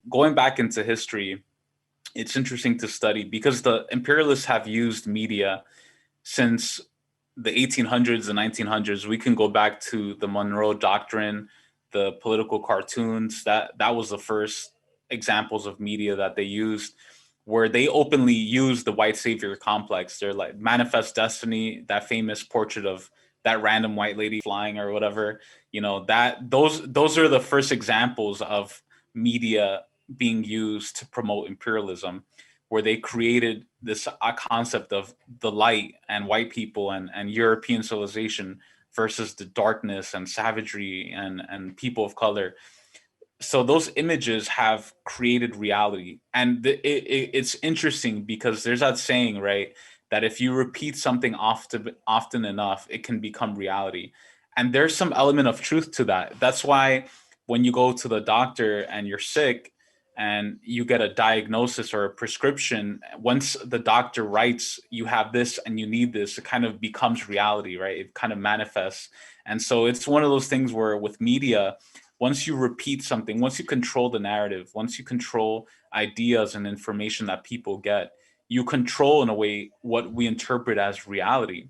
going back into history, it's interesting to study because the imperialists have used media since the 1800s, the 1900s. We can go back to the Monroe Doctrine, the political cartoons. That was the first examples of media that they used, where they openly used the white savior complex. They're like Manifest Destiny, that famous portrait of that random white lady flying or whatever. That those are the first examples of media being used to promote imperialism, where they created this concept of the light and white people and European civilization versus the darkness and savagery and people of color. So those images have created reality, and it's interesting because there's that saying, right, that if you repeat something often enough, it can become reality. And there's some element of truth to that. That's why when you go to the doctor and you're sick and you get a diagnosis or a prescription, once the doctor writes you have this and you need this, it kind of becomes reality, right? It kind of manifests. And so it's one of those things where with media, once you repeat something, once you control the narrative, once you control ideas and information that people get, you control in a way what we interpret as reality,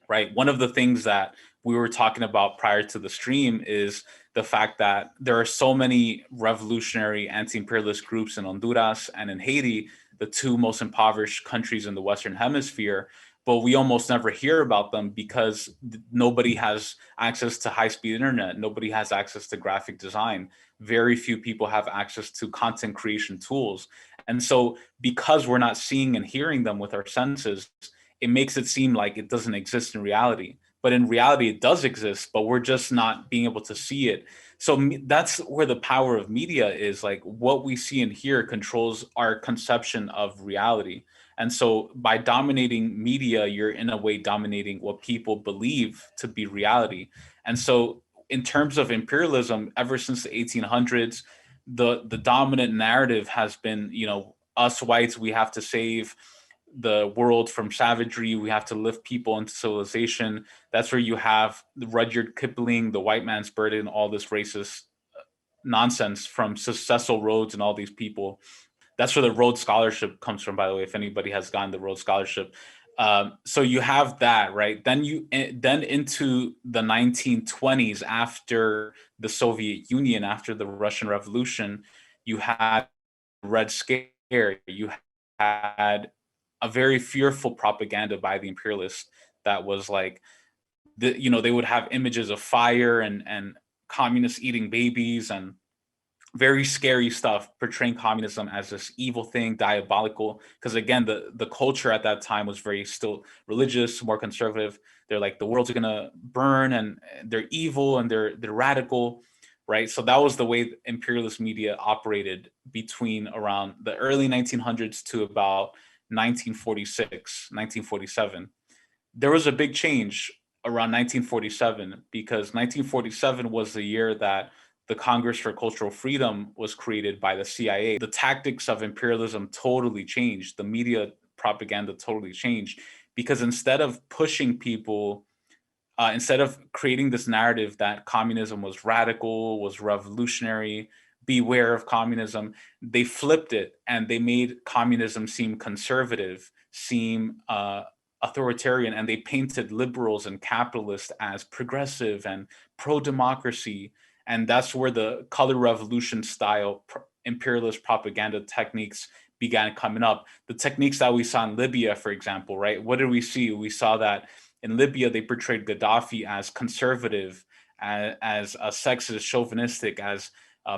right? One of the things that we were talking about prior to the stream is the fact that there are so many revolutionary anti-imperialist groups in Honduras and in Haiti, the two most impoverished countries in the Western Hemisphere, but we almost never hear about them because nobody has access to high-speed internet. Nobody has access to graphic design. Very few people have access to content creation tools. And so because we're not seeing and hearing them with our senses, it makes it seem like it doesn't exist in reality. But in reality, it does exist, but we're just not being able to see it. So that's where the power of media is. Like what we see and hear controls our conception of reality. And so by dominating media, you're in a way dominating what people believe to be reality. And so in terms of imperialism, ever since the 1800s, the dominant narrative has been, us whites, we have to save the world from savagery. We have to lift people into civilization. That's where you have the Rudyard Kipling, the white man's burden, all this racist nonsense from Cecil Rhodes and all these people. That's where the Rhodes Scholarship comes from, by the way, if anybody has gotten the Rhodes Scholarship. So you have that, right? Then into the 1920s, after the Soviet Union, after the Russian Revolution, you had Red Scare. You had a very fearful propaganda by the imperialists that was like, they would have images of fire and communists eating babies and very scary stuff, portraying communism as this evil thing, diabolical. Because again, the culture at that time was very still religious, more conservative. They're like, the world's gonna burn, and they're evil and they're radical, right? So that was the way imperialist media operated between around the early 1900s to about 1946, 1947. There was a big change around 1947 because 1947 was the year that the Congress for Cultural Freedom was created by the CIA. The tactics of imperialism totally changed. The media propaganda totally changed because instead of pushing people, instead of creating this narrative that communism was radical, was revolutionary, beware of communism, they flipped it and they made communism seem conservative, seem authoritarian, and they painted liberals and capitalists as progressive and pro-democracy. And that's where the color revolution style imperialist propaganda techniques began coming up. The techniques that we saw in Libya, for example, right? What did we see? We saw that in Libya, they portrayed Gaddafi as conservative, as a sexist, chauvinistic, as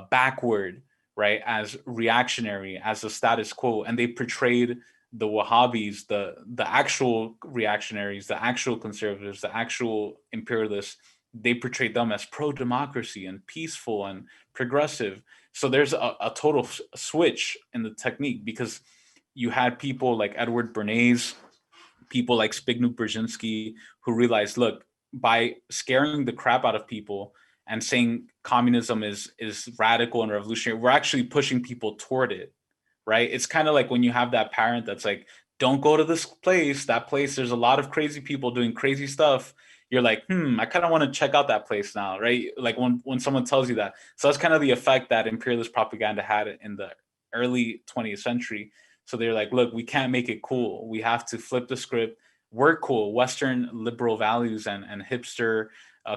backward, right? As reactionary, as the status quo. And they portrayed the Wahhabis, the actual reactionaries, the actual conservatives, the actual imperialists, they portrayed them as pro-democracy and peaceful and progressive. So there's a total switch in the technique because you had people like Edward Bernays, people like Zbigniew Brzezinski, who realized, look, by scaring the crap out of people and saying communism is radical and revolutionary, we're actually pushing people toward it, right? It's kind of like when you have that parent that's like, don't go to this place, that place, there's a lot of crazy people doing crazy stuff. you're like, I kind of want to check out that place now, right? Like when someone tells you that. So that's kind of the effect that imperialist propaganda had in the early 20th century. So they're like, look, we can't make it cool. We have to flip the script. We're cool. Western liberal values and hipster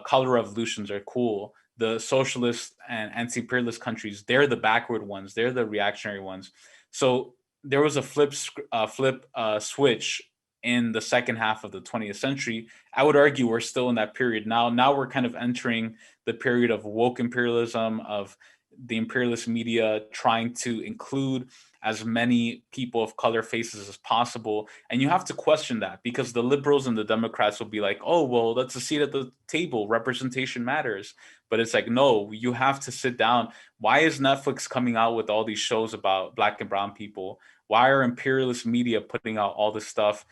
color revolutions are cool. The socialist and anti-imperialist countries, they're the backward ones. They're the reactionary ones. So there was a switch in the second half of the 20th century. I would argue we're still in that period now. Now we're kind of entering the period of woke imperialism, of the imperialist media trying to include as many people of color faces as possible. And you have to question that, because the liberals and the Democrats will be like, oh, well, that's a seat at the table. Representation matters. But it's like, no, you have to sit down. Why is Netflix coming out with all these shows about Black and brown people? Why are imperialist media putting out all this stuff?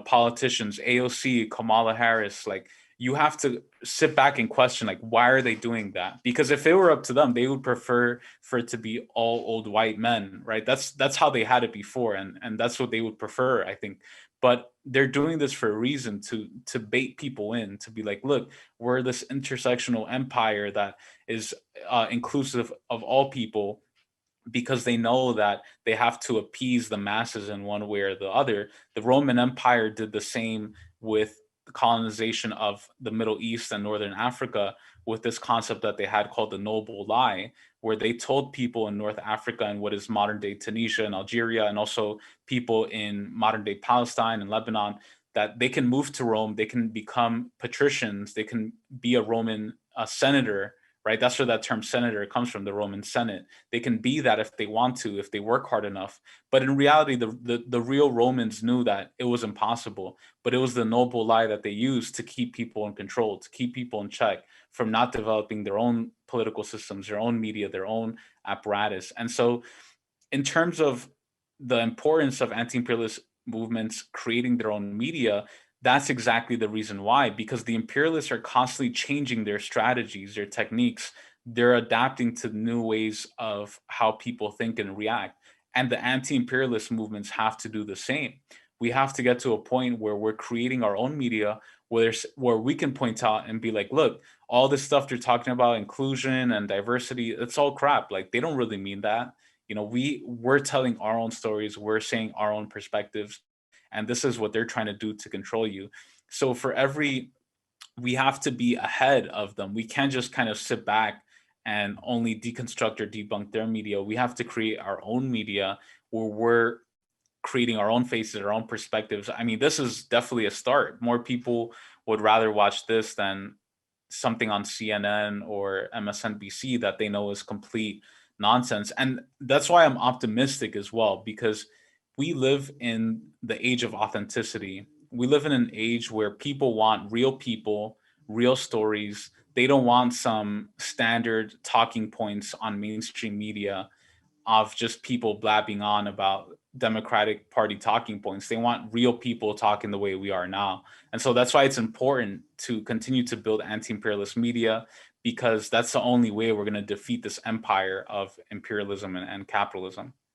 Politicians, AOC, Kamala Harris, like, you have to sit back and question, like, why are they doing that? Because if it were up to them, they would prefer for it to be all old white men, right? That's how they had it before, and that's what they would prefer, I think. But they're doing this for a reason, to bait people in, to be like, look, we're this intersectional empire that is inclusive of all people, because they know that they have to appease the masses in one way or the other. The Roman Empire did the same with the colonization of the Middle East and Northern Africa, with this concept that they had called the noble lie, where they told people in North Africa and what is modern day Tunisia and Algeria, and also people in modern day Palestine and Lebanon, that they can move to Rome, they can become patricians, they can be a Roman senator, right? That's where that term senator comes from, the Roman Senate. They can be that if they want to, if they work hard enough. But in reality, the real Romans knew that it was impossible. But it was the noble lie that they used to keep people in control, to keep people in check from not developing their own political systems, their own media, their own apparatus. And so, in terms of the importance of anti-imperialist movements creating their own media, that's exactly the reason why, because the imperialists are constantly changing their strategies, their techniques. They're adapting to new ways of how people think and react. And the anti-imperialist movements have to do the same. We have to get to a point where we're creating our own media, where we can point out and be like, look, all this stuff they're talking about, inclusion and diversity, it's all crap. Like, they don't really mean that. We're telling our own stories, we're saying our own perspectives, and this is what they're trying to do to control you. So we have to be ahead of them. We can't just kind of sit back and only deconstruct or debunk their media. We have to create our own media, where we're creating our own faces, our own perspectives. I mean, this is definitely a start. More people would rather watch this than something on CNN or MSNBC that they know is complete nonsense. And that's why I'm optimistic as well, because we live in the age of authenticity. We live in an age where people want real people, real stories. They don't want some standard talking points on mainstream media of just people blabbing on about Democratic Party talking points. They want real people talking the way we are now. And so that's why it's important to continue to build anti imperialist media, because that's the only way we're going to defeat this empire of imperialism and capitalism.